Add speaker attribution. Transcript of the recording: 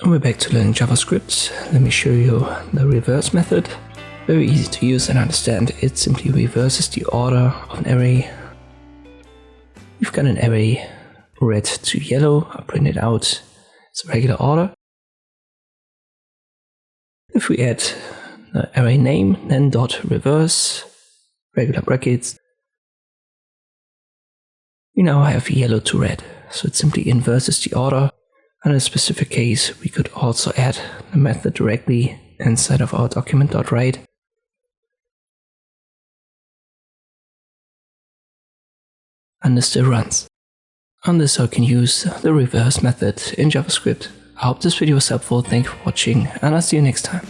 Speaker 1: And we're back to learning JavaScript. Let me show you the reverse method. Very easy to use and understand. It simply reverses the order of an array. We've got an array red to yellow. I'll print it out. It's a regular order. If we add the array name, then dot reverse, regular brackets, we now have yellow to red. So it simply inverses the order. And in a specific case, we could also add the method directly inside of our document.write. And this still runs. On this, I can use the reverse method in JavaScript. I hope this video was helpful. Thank you for watching, and I'll see you next time.